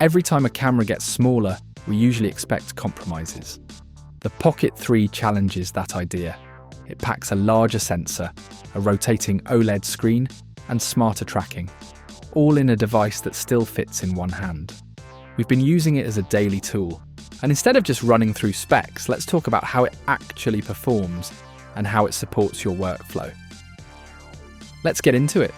Every time a camera gets smaller, we usually expect compromises. The Pocket 3 challenges that idea. It packs a larger sensor, a rotating OLED screen, and smarter tracking, all in a device that still fits in one hand. We've been using it as a daily tool, and instead of just running through specs, let's talk about how it actually performs and how it supports your workflow. Let's get into it.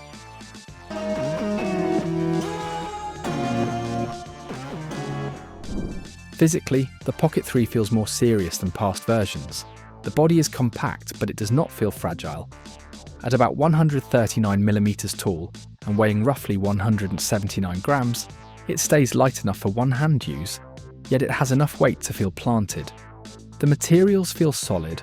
Physically, the Pocket 3 feels more serious than past versions. The body is compact, but it does not feel fragile. At about 139mm tall and weighing roughly 179 grams, it stays light enough for one-hand use, yet it has enough weight to feel planted. The materials feel solid,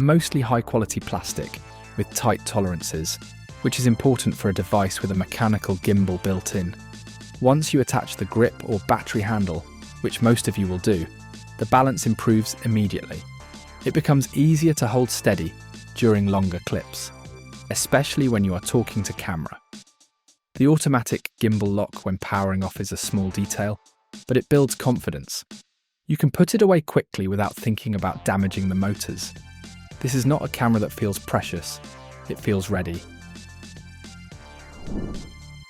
mostly high-quality plastic, with tight tolerances, which is important for a device with a mechanical gimbal built in. Once you attach the grip or battery handle, which most of you will do, the balance improves immediately. It becomes easier to hold steady during longer clips, especially when you are talking to camera. The automatic gimbal lock when powering off is a small detail, but it builds confidence. You can put it away quickly without thinking about damaging the motors. This is not a camera that feels precious, it feels ready.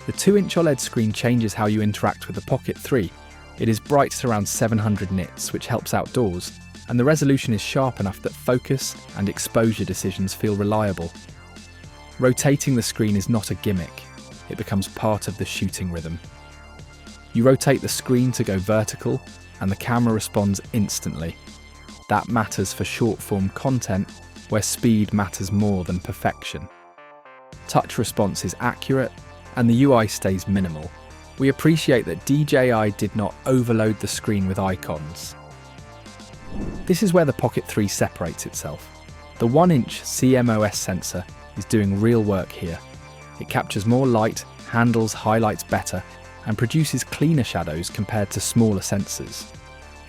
The 2-inch OLED screen changes how you interact with the Pocket 3. It is bright at around 700 nits, which helps outdoors, and the resolution is sharp enough that focus and exposure decisions feel reliable. Rotating the screen is not a gimmick, it becomes part of the shooting rhythm. You rotate the screen to go vertical, and the camera responds instantly. That matters for short-form content, where speed matters more than perfection. Touch response is accurate, and the UI stays minimal. We appreciate that DJI did not overload the screen with icons. This is where the Pocket 3 separates itself. The 1-inch CMOS sensor is doing real work here. It captures more light, handles highlights better, and produces cleaner shadows compared to smaller sensors.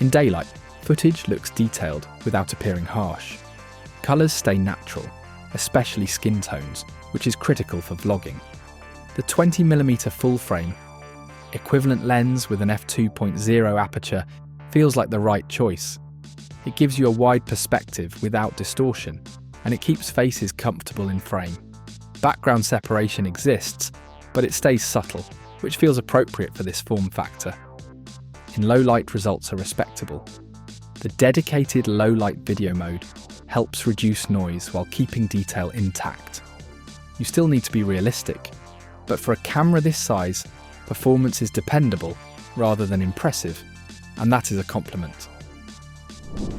In daylight, footage looks detailed without appearing harsh. Colours stay natural, especially skin tones, which is critical for vlogging. The 20mm full frame, equivalent lens with an f2.0 aperture, feels like the right choice. It gives you a wide perspective without distortion, and it keeps faces comfortable in frame. Background separation exists, but it stays subtle, which feels appropriate for this form factor. In low light, results are respectable. The dedicated low light video mode helps reduce noise while keeping detail intact. You still need to be realistic, but for a camera this size, performance is dependable rather than impressive, and that is a compliment.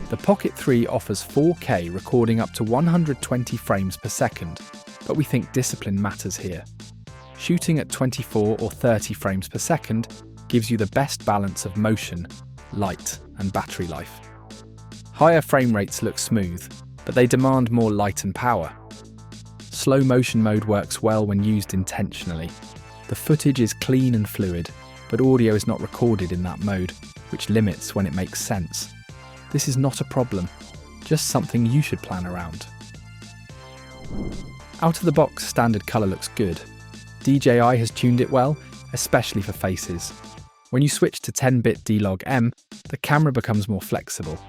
The Pocket 3 offers 4K recording up to 120 frames per second, but we think discipline matters here. Shooting at 24 or 30 frames per second gives you the best balance of motion, light, and battery life. Higher frame rates look smooth, but they demand more light and power. Slow motion mode works well when used intentionally. The footage is clean and fluid, but audio is not recorded in that mode, which limits when it makes sense. This is not a problem, just something you should plan around. Out of the box, standard colour looks good. DJI has tuned it well, especially for faces. When you switch to 10-bit D-Log-M, the camera becomes more flexible.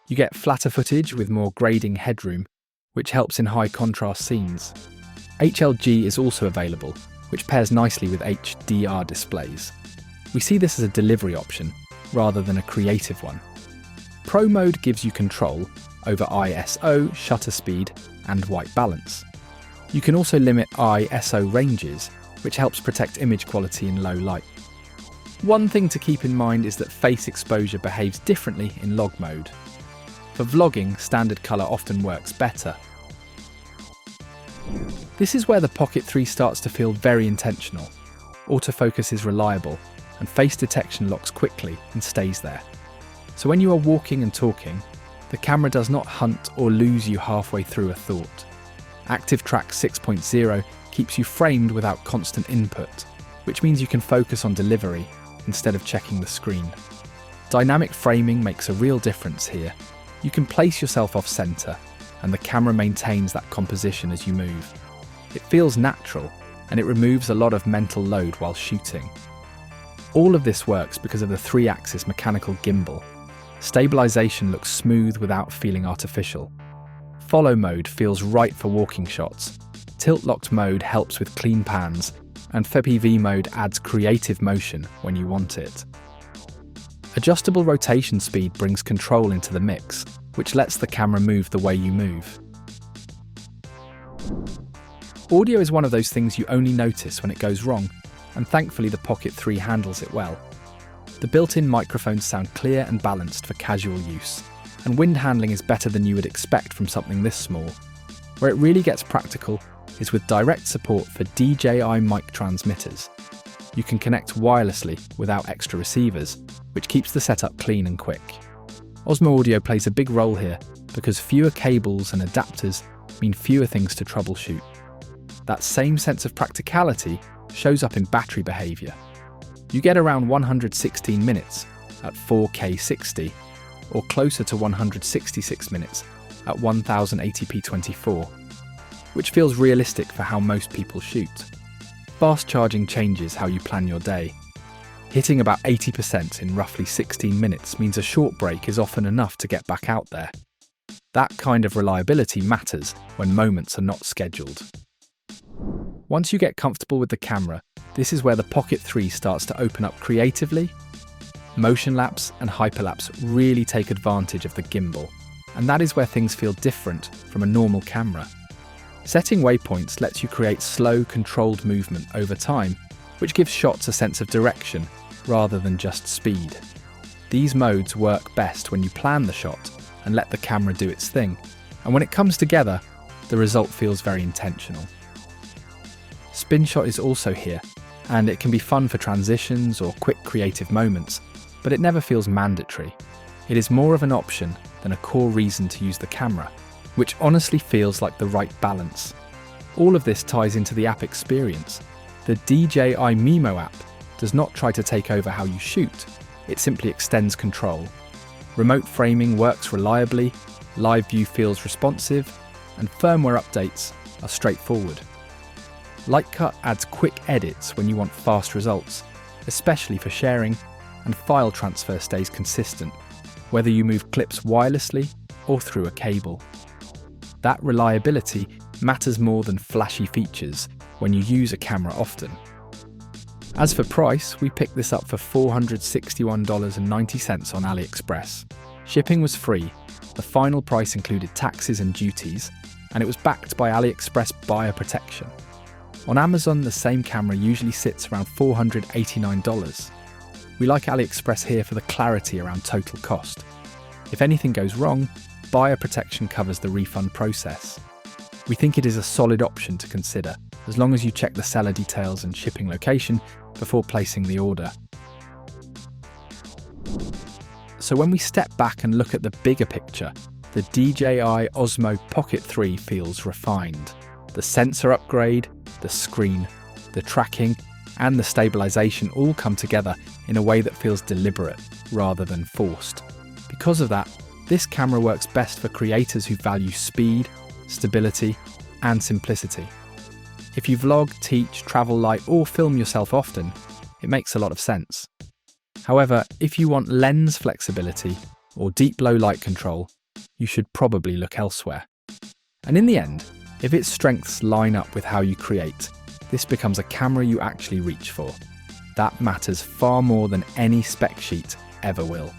You get flatter footage with more grading headroom, which helps in high contrast scenes. HLG is also available, which pairs nicely with HDR displays. We see this as a delivery option, rather than a creative one. Pro mode gives you control over ISO, shutter speed, and white balance. You can also limit ISO ranges, which helps protect image quality in low light. One thing to keep in mind is that face exposure behaves differently in log mode. For vlogging, standard colour often works better. This is where the Pocket 3 starts to feel very intentional. Autofocus is reliable, and face detection locks quickly and stays there. So when you are walking and talking, the camera does not hunt or lose you halfway through a thought. Active Track 6.0 keeps you framed without constant input, which means you can focus on delivery instead of checking the screen. Dynamic framing makes a real difference here. You can place yourself off-center, and the camera maintains that composition as you move. It feels natural, and it removes a lot of mental load while shooting. All of this works because of the 3-axis mechanical gimbal. Stabilization looks smooth without feeling artificial. Follow mode feels right for walking shots. Tilt-locked mode helps with clean pans, and FPV mode adds creative motion when you want it. Adjustable rotation speed brings control into the mix, which lets the camera move the way you move. Audio is one of those things you only notice when it goes wrong, and thankfully the Pocket 3 handles it well. The built-in microphones sound clear and balanced for casual use, and wind handling is better than you would expect from something this small. Where it really gets practical is with direct support for DJI mic transmitters. You can connect wirelessly without extra receivers, which keeps the setup clean and quick. Osmo Audio plays a big role here because fewer cables and adapters mean fewer things to troubleshoot. That same sense of practicality shows up in battery behavior. You get around 116 minutes at 4K 60, or closer to 166 minutes at 1080p 24, which feels realistic for how most people shoot. Fast charging changes how you plan your day. Hitting about 80% in roughly 16 minutes means a short break is often enough to get back out there. That kind of reliability matters when moments are not scheduled. Once you get comfortable with the camera, this is where the Pocket 3 starts to open up creatively. Motion lapse and hyperlapse really take advantage of the gimbal, and that is where things feel different from a normal camera. Setting waypoints lets you create slow, controlled movement over time, which gives shots a sense of direction rather than just speed. These modes work best when you plan the shot and let the camera do its thing, and when it comes together, the result feels very intentional. Spin shot is also here, and it can be fun for transitions or quick creative moments, but it never feels mandatory. It is more of an option than a core reason to use the camera, which honestly feels like the right balance. All of this ties into the app experience. The DJI Mimo app does not try to take over how you shoot, it simply extends control. Remote framing works reliably, live view feels responsive, and firmware updates are straightforward. Lightcut adds quick edits when you want fast results, especially for sharing, and file transfer stays consistent, whether you move clips wirelessly or through a cable. That reliability matters more than flashy features when you use a camera often. As for price, we picked this up for $461.90 on AliExpress. Shipping was free, the final price included taxes and duties, and it was backed by AliExpress buyer protection. On Amazon, the same camera usually sits around $489. We like AliExpress here for the clarity around total cost. If anything goes wrong, buyer protection covers the refund process. We think it is a solid option to consider, as long as you check the seller details and shipping location before placing the order. So when we step back and look at the bigger picture, the DJI Osmo Pocket 3 feels refined. The sensor upgrade, the screen, the tracking, and the stabilization all come together in a way that feels deliberate rather than forced. Because of that, this camera works best for creators who value speed, stability, and simplicity. If you vlog, teach, travel light, or film yourself often, it makes a lot of sense. However, if you want lens flexibility or deep low light control, you should probably look elsewhere. And in the end, if its strengths line up with how you create, this becomes a camera you actually reach for. That matters far more than any spec sheet ever will.